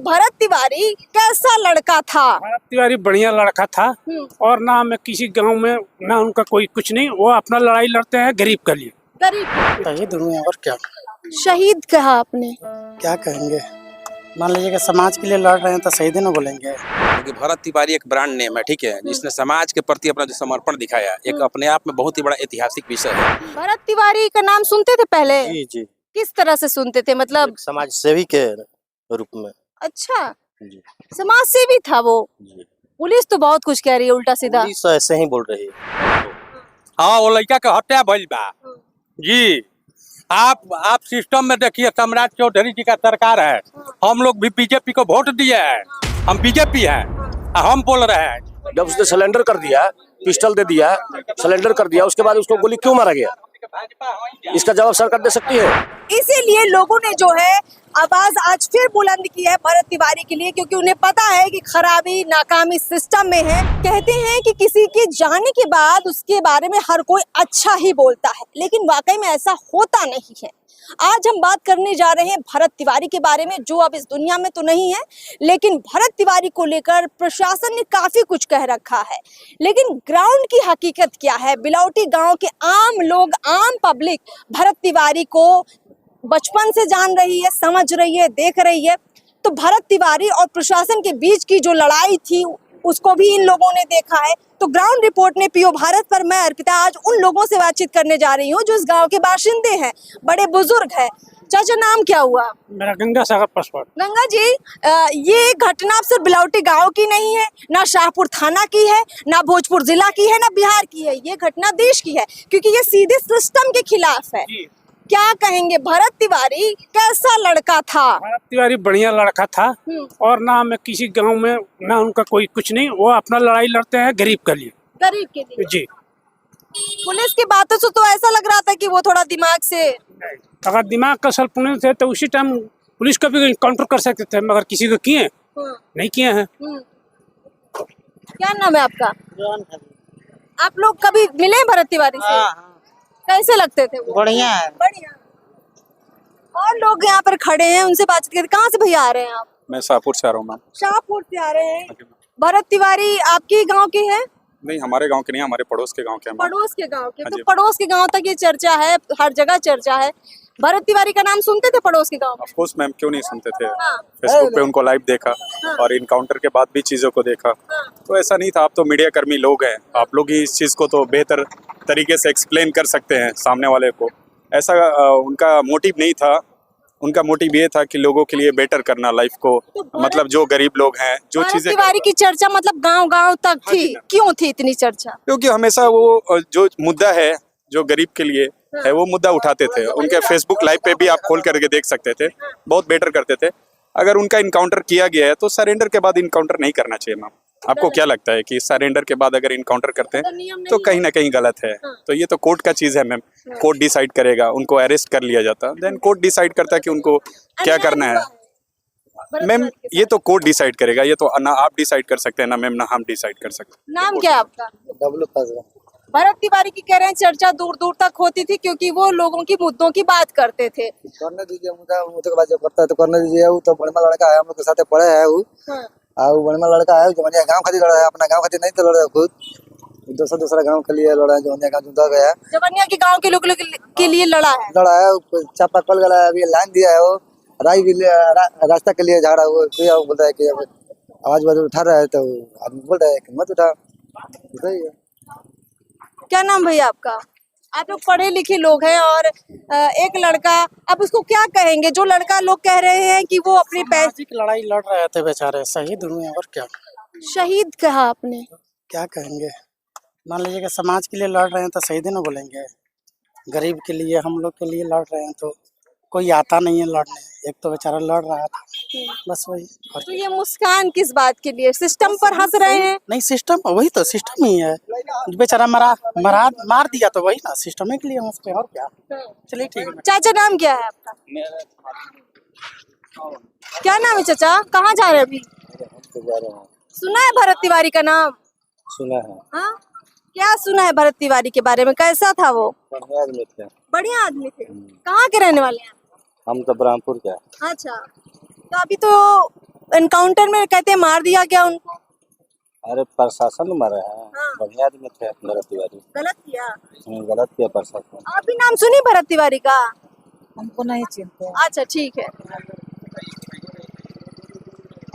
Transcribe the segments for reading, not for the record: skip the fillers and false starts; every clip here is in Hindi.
भरत तिवारी कैसा लड़का था? भरत तिवारी बढ़िया लड़का था और ना मैं किसी गांव में ना उनका कोई कुछ नहीं, वो अपना लड़ाई लड़ते हैं गरीब के लिए। गरीब शहीद हुए और क्या शहीद कहा आपने? क्या कहेंगे। मान लीजिए कि समाज के लिए लड़ रहे हैं तो शहीद ही ना बोलेंगे। क्योंकि भरत तिवारी एक ब्रांड नेम है, ठीक है, जिसने समाज के प्रति अपना जो समर्पण दिखाया, एक अपने आप में बहुत ही बड़ा ऐतिहासिक विषय है। भरत तिवारी का नाम सुनते थे पहले? जी जी, किस तरह से सुनते थे, मतलब? एक समाज सेवी के रूप में। अच्छा, जी समाज सेवी था वो। जी, पुलिस तो बहुत कुछ कह रही है उल्टा सीधा। पुलिस ऐसे ही बोल रही है। हाँ, वो लड़का के हत्या भइल बा जी। आप सिस्टम में देखिए, सम्राट चौधरी जी का सरकार है, हम लोग भी बीजेपी को वोट दिए हैं, हम बीजेपी हैं, हम बोल रहे हैं। जब उसने सिलेंडर कर दिया, पिस्टल दे दिया, सिलेंडर कर दिया, उसके बाद उसको गोली क्यों मारा गया, इसका जवाब सरकार दे सकती है। इसीलिए लोगों ने जो है आवाज आज फिर बुलंद की है भरत तिवारी के लिए, क्योंकि उन्हें पता है कि खराबी नाकामी सिस्टम में है। कहते हैं कि किसी के जाने के बाद उसके बारे में हर कोई अच्छा ही बोलता है, लेकिन वाकई में ऐसा होता नहीं है। आज हम बात करने जा रहे हैं भरत तिवारी के बारे में, जो अब इस दुनिया में तो नहीं है, लेकिन भरत तिवारी को लेकर प्रशासन ने काफी कुछ कह रखा है। लेकिन ग्राउंड की हकीकत क्या है? बिलौटी गांव के आम लोग, आम पब्लिक भरत तिवारी को बचपन से जान रही है, समझ रही है, देख रही है। तो भरत तिवारी और प्रशासन के बीच की जो लड़ाई थी उसको भी इन लोगों ने देखा है। तो ग्राउंड रिपोर्ट में पीओ भारत पर मैं अर्पिता आज उन लोगों से बातचीत करने जा रही हूँ जो इस गांव के बाशिंदे हैं, बड़े बुजुर्ग हैं। चाचा, नाम क्या हुआ? मेरा गंगा सागर पासपोर्ट। गंगा जी, ये घटना सिर्फ बिलौटी गांव की नहीं है, ना शाहपुर थाना की है, ना भोजपुर जिला की है, ना बिहार की है। ये घटना देश की है, क्योंकि ये सीधे सिस्टम के खिलाफ है। क्या कहेंगे, भरत तिवारी कैसा लड़का था? भरत तिवारी बढ़िया लड़का था और ना मैं किसी गांव में ना उनका कोई कुछ नहीं, वो अपना लड़ाई लड़ते हैं गरीब के लिए। गरीब के लिए जी। पुलिस की बातों से तो ऐसा लग रहा था कि वो थोड़ा दिमाग से। अगर दिमाग का असल पुलिस है तो उसी टाइम पुलिस को भी काउंटर कर सकते थे, मगर किसी को किए नहीं किए हैं। क्या नाम है आपका? आप लोग कभी मिले हैं भरत तिवारी से? कैसे लगते थे वो? बढ़िया है। बढ़िया। और लोग यहाँ पर खड़े हैं, उनसे बातचीत करते। कहाँ से भैया आ रहे हैं आप? मैं शाहपुर से आ रहा हूँ मैम। शाहपुर से आ रहे हैं। भरत तिवारी आपके गांव के हैं? नहीं, हमारे गांव के नहीं, हमारे पड़ोस के गांव के हैं। पड़ोस के गांव के। हाँ तो जी। पड़ोस के गांव तक ये चर्चा है, हर जगह चर्चा है। भरत तिवारी का नाम सुनते थे पड़ोस के गांव में? ऑफ कोर्स मैम, क्यों नहीं सुनते थे। हाँ। फेसबुक पे उनको लाइव देखा और इनकाउंटर के बाद भी चीजों को देखा, तो ऐसा नहीं था। आप तो मीडिया कर्मी लोग हैं, आप लोग ही इस चीज को तो बेहतर तरीके से एक्सप्लेन कर सकते हैं सामने वाले को। ऐसा उनका मोटिव नहीं था। उनका मोटिव ये था कि लोगों के लिए बेटर करना लाइफ को, मतलब जो गरीब लोग हैं, जो भरत चीजें। तिवारी की चर्चा मतलब गांव-गांव तक हाँ थी। जी, क्यों थी इतनी चर्चा? क्योंकि हमेशा वो जो मुद्दा है, जो गरीब के लिए है, वो मुद्दा उठाते थे। उनके फेसबुक लाइव पे भी आप खोल करके देख सकते थे, बहुत बेटर करते थे। अगर उनका इनकाउंटर किया गया है तो सरेंडर के बाद इनकाउंटर नहीं करना चाहिए मैम। आपको क्या लगता है कि सरेंडर के बाद अगर इनकाउंटर करते हैं तो कहीं ना कहीं गलत है? तो ये तो कोर्ट का चीज है मैम, कोर्ट डिसाइड करेगा। उनको अरेस्ट कर लिया जाता, देन कोर्ट डिसाइड करता है कि उनको क्या करना है। मैम, ये तो कोर्ट डिसाइड करेगा, ये तो ना आप डिसाइड कर सकते हैं ना मैम, ना हम डिसाइड कर सकते हैं। नाम क्या है आपका? डब्लू भरत तिवारी की कह रहे हैं चर्चा दूर दूर तक होती थी, क्योंकि वो लोगों की मुद्दों की बात करते थे। करने दीजिए, मुद्दे की बात जब करता है तो करने दीजिए। वो तो बढ़िया लड़का है, हम लोग के साथ पढ़े है। वो बढ़िया लड़का है, जो गाँव खातिर लड़ा है, अपना गाँव खातिर नहीं तो लड़ा है खुद। दूसरा गाँव के लिए लड़ा है, जो गाँव जुदा गया, जवनिया के गांव के लोग के लिए लड़ा है। लड़ा है। चापाकल गला है, अभी लाइन दिया है, वो राय के लिए, रास्ता के लिए झाड़ा। वो बोलता है कि आवाज बाज उठा रहा है तो आदमी बोल रहा है कि मत उठा। सही है। क्या नाम भैया आपका? आप लोग पढ़े लिखे लोग हैं और एक लड़का, आप उसको क्या कहेंगे? जो लड़का लोग कह रहे हैं कि वो अपने पैसे। सामाजिक लड़ाई लड़ रहे थे बेचारे, शहीद हुए और क्या। शहीद कहा आपने? क्या कहेंगे। मान लीजिए कि समाज के लिए लड़ रहे हैं तो शहीद ही ना बोलेंगे। गरीब के लिए, हम लोग के लिए लड़ रहे हैं तो कोई आता नहीं है लड़ने। एक तो बेचारा लड़ रहा था, बस वही। और तो ये मुस्कान किस बात के लिए? सिस्टम पर हंस रहे हैं? नहीं, सिस्टम वही तो, सिस्टम ही है। बेचारा मार दिया तो वही ना, सिस्टम के लिए हंसते हैं और क्या। चलिए ठीक है। चाचा, नाम क्या है आपका? क्या नाम है चाचा? कहाँ जा रहे हैं अभी? सुना है भरत तिवारी का नाम? सुना है। हाँ, क्या सुना है भरत तिवारी के बारे में? कैसा था वो? बढ़िया आदमी थे। बढ़िया आदमी थे। कहाँ के रहने वाले हैं? हम तो ब्रह्मपुर के। अच्छा, तो अभी तो एनकाउंटर में कहते हैं मार दिया क्या उनको? अरे प्रशासन मारे हैं। हाँ। बढ़िया आदमी थे भरत तिवारी। गलत किया? गलत किया प्रशासन। आप भी नाम सुनी भरत तिवारी का? हमको नहीं चिंता। अच्छा ठीक है।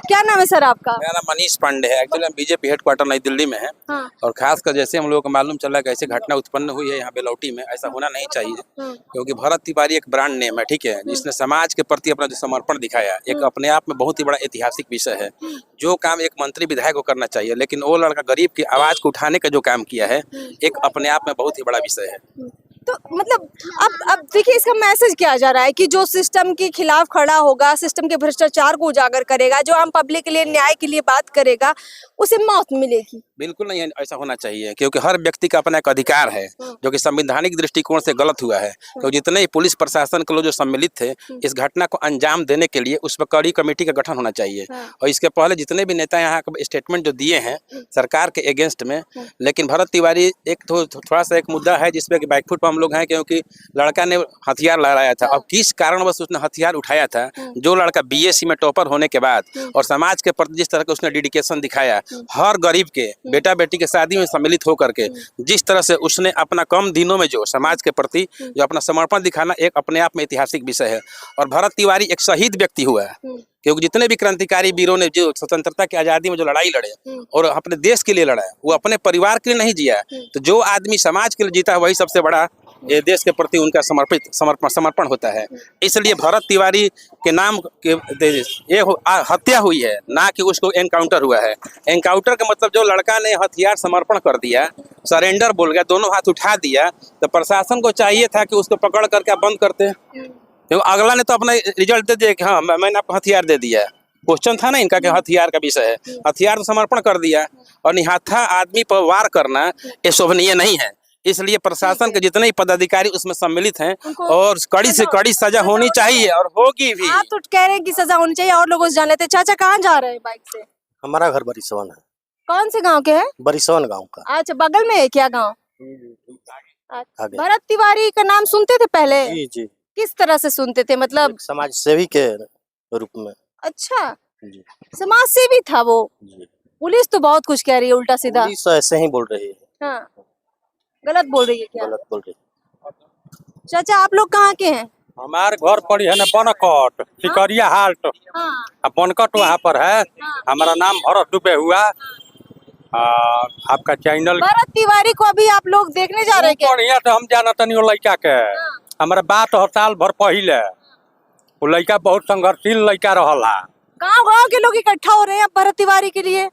क्या नाम है सर आपका? मेरा नाम मनीष पांडे है। एक्चुअली हम बीजेपी हेडक्वार्टर नई दिल्ली में है। हाँ। और खासकर जैसे हम लोगों को मालूम चला कि ऐसी घटना उत्पन्न हुई है यहाँ बेलौटी में, ऐसा होना नहीं चाहिए, क्योंकि भरत तिवारी एक ब्रांड नेम है, ठीक है, जिसने समाज के प्रति अपना जो समर्पण दिखाया, एक अपने आप में बहुत ही बड़ा ऐतिहासिक विषय है। जो काम एक मंत्री विधायक को करना चाहिए, लेकिन वो लड़का गरीब की आवाज को उठाने का जो काम किया है, एक अपने आप में बहुत ही बड़ा विषय है। तो मतलब अब देखिए इसका मैसेज क्या जा रहा है कि जो सिस्टम के खिलाफ खड़ा होगा, सिस्टम के भ्रष्टाचार को उजागर करेगा, जो आम पब्लिक के लिए न्याय के लिए बात करेगा, उसे मौत मिलेगी। बिल्कुल नहीं ऐसा होना चाहिए, क्योंकि हर व्यक्ति का अपना एक अधिकार है, जो कि संवैधानिक दृष्टिकोण से गलत हुआ है। तो जितने ही पुलिस प्रशासन के लोग जो सम्मिलित थे इस घटना को अंजाम देने के लिए, उस पर कड़ी कमेटी का गठन होना चाहिए। और इसके पहले जितने भी नेता यहाँ स्टेटमेंट जो दिए हैं सरकार के अगेंस्ट में, लेकिन भरत तिवारी एक थोड़ा सा एक मुद्दा है जिसपे कि बैकफुट पर हम लोग हैं, क्योंकि लड़का ने हथियार लहराया था। अब किस कारणवश उसने हथियार उठाया था? जो लड़का बीएससी में टॉपर होने के बाद और समाज के प्रति जिस तरह का उसने डेडिकेशन दिखाया, हर गरीब के बेटा बेटी के शादी में सम्मिलित होकर के जिस तरह से उसने अपना कम दिनों में जो समाज के प्रति जो अपना समर्पण दिखाना, एक अपने आप में ऐतिहासिक विषय है। और भरत तिवारी एक शहीद व्यक्ति हुआ है, क्योंकि जितने भी क्रांतिकारी वीरों ने जो स्वतंत्रता की आजादी में जो लड़ाई लड़े और अपने देश के लिए लड़ा, वो अपने परिवार के लिए नहीं जिया। तो जो आदमी समाज के लिए जीता है वही सबसे बड़ा ये देश के प्रति उनका समर्पण होता है। इसलिए भरत तिवारी के नाम के ये हत्या हुई है, ना कि उसको एनकाउंटर हुआ है। एनकाउंटर का मतलब जो लड़का ने हथियार समर्पण कर दिया, सरेंडर बोल गया, दोनों हाथ उठा दिया, तो प्रशासन को चाहिए था कि उसको पकड़ करके आप बंद करते। तो अगला ने तो अपना रिजल्ट दे दिया कि हाँ मैंने आपको हथियार दे दिया है। क्वेश्चन था ना इनका कि हथियार का विषय है, हथियार तो समर्पण कर दिया, और निहत्था आदमी पर वार करना ये शोभनीय नहीं है। इसलिए प्रशासन के जितने ही पदाधिकारी उसमें सम्मिलित हैं और कड़ी से कड़ी सजा होनी चाहिए, और होगी भी। आप तो कह रहे हैं कि सजा होनी चाहिए, और लोगों से जान लेते हैं। चाचा कहाँ जा रहे हैं बाइक से? हमारा घर बरिसवन है। कौन से गांव के हैं? बरिसवन गांव का। अच्छा, बगल में है क्या गांव? आगे। भरत तिवारी का नाम सुनते थे पहले? जी जी। किस तरह से सुनते थे, मतलब? एक समाज सेवी के रूप में। अच्छा, जी। समाज सेवी था वो? जी। पुलिस तो बहुत कुछ कह रही है उल्टा सीधा। पुलिस ऐसे ही बोल रही है। हाँ, गलत बोल रही है क्या? गलत बोल रही है। चाचा आप लोग कहाँ के हैं? हमारे घर पड़ी है ना बनकट, सिकरिया हाल्ट। हाँ। अब बनकट वहाँ पर है। हमारा नाम भरत दुबे हुआ। आपका चैनल भरत तिवारी को अभी आप लोग देखने जा रहे हैं क्या? बढ़िया तो हम जाना तनी वो लड़का के। हमारा बात हो साल भर पहले, वो लड़का बहुत संघर्षशील लड़का रहला। गाँव गाँव के लोग इकट्ठा हो रहे हैं भरत तिवारी के लिए?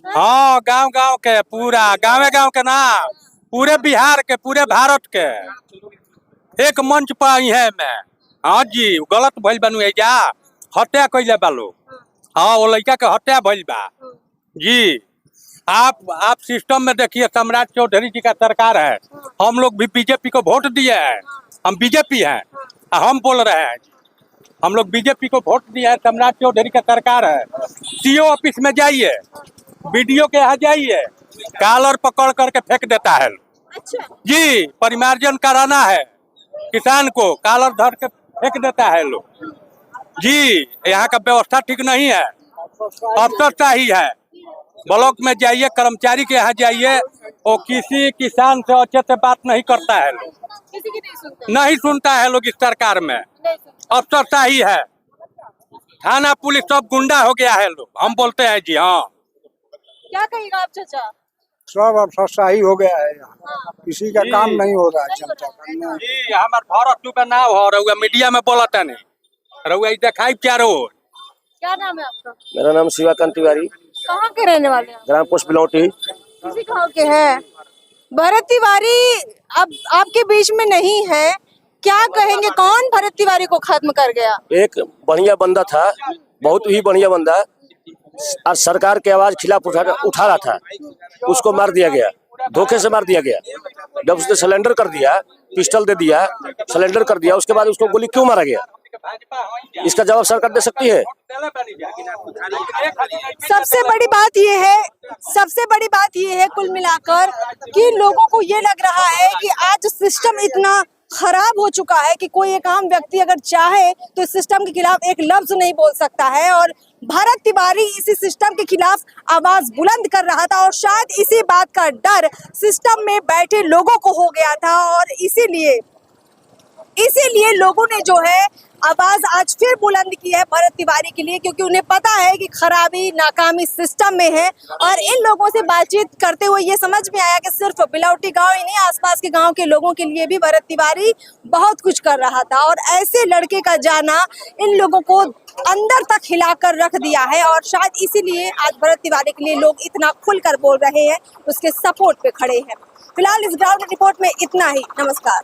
हाँ, गांव गांव के, पूरा गाँव के ना, पूरे बिहार के, पूरे भारत के एक मंच पर आई है मैं। हाँ जी, गलत भइल बनू जा, हत्या कैले बा लोग। हाँ, वो लड़का के हत्या भइल बा जी। आप सिस्टम में देखिए, सम्राट चौधरी जी का सरकार है, हम लोग भी बीजेपी को वोट दिए हैं, हम बीजेपी हैं। हम बोल रहे हैं हम लोग बीजेपी को वोट दिए हैं, सम्राट चौधरी का सरकार है। सीओ ऑफिस में जाइए, बीडीओ के यहाँ जाइए, कॉलर पकड़ करके फेंक देता है। अच्छा जी, परिमार्जन कराना है किसान को, कॉलर धर के फेंक देता है लोग जी। यहाँ का व्यवस्था ठीक नहीं है, अफसरशाही है। ब्लॉक में जाइए, कर्मचारी के यहाँ जाइए, वो किसी किसान से अच्छे से बात नहीं करता है लोग, किसी की नहीं सुनता है लोग। इस सरकार में अफसरशाही है, थाना पुलिस सब गुंडा हो गया है लोग। हम बोलते हैं जी। हाँ, क्या कहेगा आप चाचा? सब अफसरशाही हो गया है यहाँ, किसी का काम नहीं हो रहा है जनता का। जी, हमार भारत दुबे नाम हो रहा, मीडिया में बोलता नहीं रहुआ, दिखाई क्या रोज। क्या नाम है आपका? मेरा नाम शिवाकांत तिवारी, कहाँ के रहने वाले हैं? ग्राम पोस्ट बिलौटी। किसी गाँव के हैं? भरत तिवारी अब आपके बीच में नहीं है, क्या कहेंगे? कौन भरत तिवारी को खत्म कर गया? एक बढ़िया बंदा था, बहुत ही बढ़िया बंदा, और सरकार के आवाज खिलाफ उठा रहा था, उसको मार दिया गया, धोखे से मार दिया गया। जब उसने सिलेंडर कर दिया, पिस्टल दे दिया, सिलेंडर कर दिया, उसके बाद उसको गोली क्यों मारा गया? इसका जवाब सरकार दे सकती है। सबसे बड़ी बात ये है कुल मिलाकर कि लोगों को ये लग रहा है कि आज सिस्टम इतना खराब हो चुका है कि कोई एक आम व्यक्ति अगर चाहे तो इस सिस्टम के खिलाफ एक लफ्ज नहीं बोल सकता है, और भरत तिवारी इसी सिस्टम के खिलाफ आवाज बुलंद कर रहा था और शायद इसी बात का डर सिस्टम में बैठे लोगों को हो गया था और इसीलिए लोगों ने जो है आवाज आज फिर बुलंद की है भरत तिवारी के लिए, क्योंकि उन्हें पता है कि खराबी नाकामी सिस्टम में है। और इन लोगों से बातचीत करते हुए ये समझ में आया कि सिर्फ बिलौटी गांव ही नहीं, आसपास के गांव के लोगों के लिए भी भरत तिवारी बहुत कुछ कर रहा था और ऐसे लड़के का जाना इन लोगों को अंदर तक हिलाकर रख दिया है और शायद इसीलिए आज भरत तिवारी के लिए लोग इतना खुलकर बोल रहे हैं, उसके सपोर्ट पे खड़े हैं। फिलहाल इस ग्राउंड रिपोर्ट में इतना ही। नमस्कार।